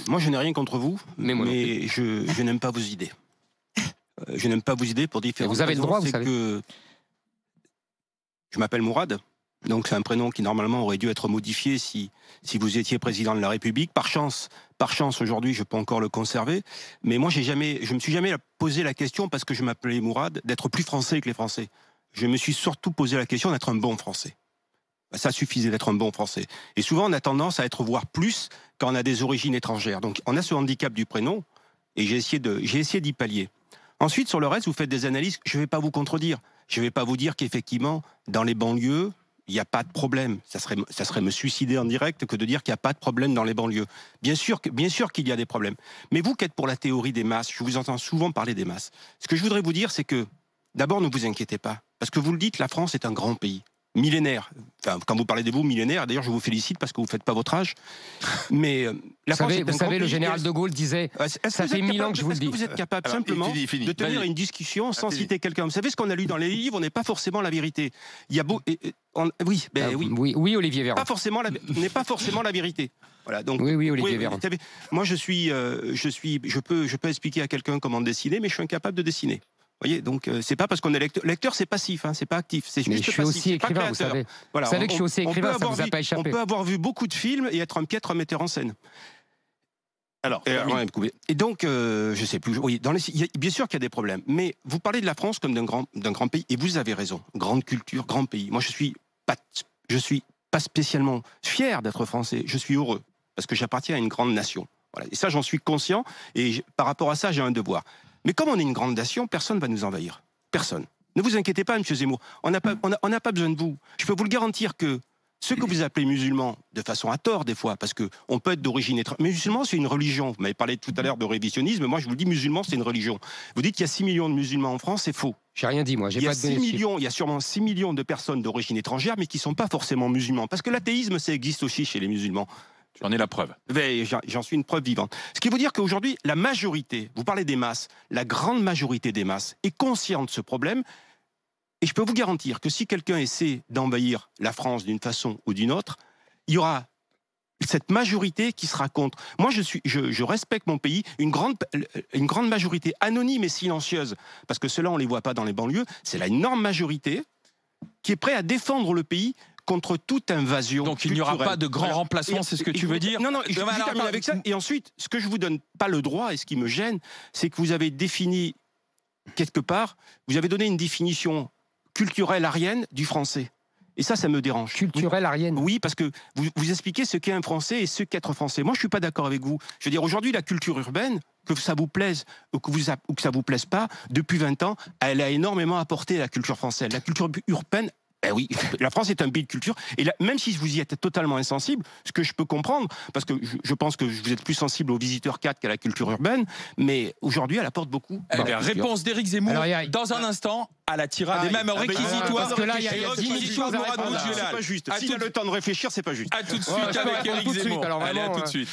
Moi, je n'ai rien contre vous, mais je n'aime pas vos idées. Je n'aime pas vos idées pour différentes raisons. Vous avez le droit, vous savez. Que je m'appelle Mourad, donc c'est un prénom qui normalement aurait dû être modifié si vous étiez président de la République. Par chance aujourd'hui, je peux encore le conserver. Mais moi, je me suis jamais posé la question, parce que je m'appelais Mourad, d'être plus français que les Français. Je me suis surtout posé la question d'être un bon Français. Ça suffisait d'être un bon Français. Et souvent, on a tendance à être voire plus quand on a des origines étrangères. Donc, on a ce handicap du prénom, et j'ai essayé d'y pallier. Ensuite, sur le reste, vous faites des analyses. Je ne vais pas vous contredire. Je ne vais pas vous dire qu'effectivement, dans les banlieues, il n'y a pas de problème. Ça serait me suicider en direct que de dire qu'il n'y a pas de problème dans les banlieues. Bien sûr qu'il y a des problèmes. Mais vous qui êtes pour la théorie des masses, je vous entends souvent parler des masses. Ce que je voudrais vous dire, c'est que, d'abord, ne vous inquiétez pas. Parce que vous le dites, la France est un grand pays. Millénaire. Enfin, quand vous parlez de vous, millénaire, d'ailleurs, je vous félicite parce que vous ne faites pas votre âge. Mais vous savez, le général de Gaulle disait, ça fait 1000 ans que je vous le dis. Est-ce que vous êtes capable simplement de tenir une discussion sans citer quelqu'un? Vous savez, ce qu'on a lu dans les livres n'est pas forcément la vérité. Il y a oui, Olivier Véran. N'est pas forcément la vérité. Voilà, donc, oui, Olivier Véran. Moi, je peux expliquer à quelqu'un comment dessiner, mais je suis incapable de dessiner. Vous voyez, donc c'est pas parce qu'on est lecteur. Lecteur, c'est passif, hein, c'est pas actif. C'est juste je suis passif, aussi écrivain, vous savez. Voilà, vous savez que je suis aussi écrivain, ça vous a pas échappé. On peut avoir vu beaucoup de films et être un piètre metteur en scène. Et donc, je sais plus. Oui, bien sûr qu'il y a des problèmes, mais vous parlez de la France comme d'un grand pays, et vous avez raison. Grande culture, grand pays. Moi, je suis pas spécialement fier d'être français. Je suis heureux parce que j'appartiens à une grande nation. Voilà. Et ça, j'en suis conscient. Et par rapport à ça, j'ai un devoir. Mais comme on est une grande nation, personne ne va nous envahir. Personne. Ne vous inquiétez pas, M. Zemmour. On n'a pas besoin de vous. Je peux vous le garantir que ceux que vous appelez musulmans, de façon à tort des fois, parce qu'on peut être d'origine étrangère. Mais musulman, c'est une religion. Vous m'avez parlé tout à l'heure de révisionnisme. Moi, je vous le dis, musulman, c'est une religion. Vous dites qu'il y a 6 millions de musulmans en France, c'est faux. J'ai rien dit, moi. Il y a sûrement 6 millions de personnes d'origine étrangère, mais qui ne sont pas forcément musulmans. Parce que l'athéisme, ça existe aussi chez les musulmans. J'en ai la preuve. J'en suis une preuve vivante. Ce qui veut dire qu'aujourd'hui, la majorité, vous parlez des masses, la grande majorité des masses est consciente de ce problème. Et je peux vous garantir que si quelqu'un essaie d'envahir la France d'une façon ou d'une autre, il y aura cette majorité qui sera contre. Moi, je respecte mon pays, une grande majorité anonyme et silencieuse, parce que ceux-là, on ne les voit pas dans les banlieues, c'est la énorme majorité qui est prête à défendre le pays contre toute invasion. Donc il n'y aura pas de grand remplacement, c'est ce que tu veux dire? Non, je termine avec ça. Et ensuite, ce que je vous donne pas le droit, et ce qui me gêne, c'est que vous avez défini, quelque part, vous avez donné une définition culturelle aryenne du français. Et ça me dérange. Culturelle aryenne? Oui, parce que vous expliquez ce qu'est un Français et ce qu'être français. Moi, je suis pas d'accord avec vous. Je veux dire, aujourd'hui, la culture urbaine, que ça vous plaise ou que ça vous plaise pas, depuis 20 ans, elle a énormément apporté à la culture française. La culture urbaine, oui, la France est un pays de culture, et là, même si vous y êtes totalement insensible, ce que je peux comprendre, parce que je pense que vous êtes plus sensible aux visiteurs 4 qu'à la culture urbaine, mais aujourd'hui, elle apporte beaucoup. Réponse d'Éric Zemmour, dans un instant, à la tirade, et même réquisitoire. Parce que là, il y a 10 000 choses à répondre. C'est pas juste. S'il a le temps de réfléchir, c'est pas juste. À tout de suite avec Éric Zemmour. Allez, à tout de suite.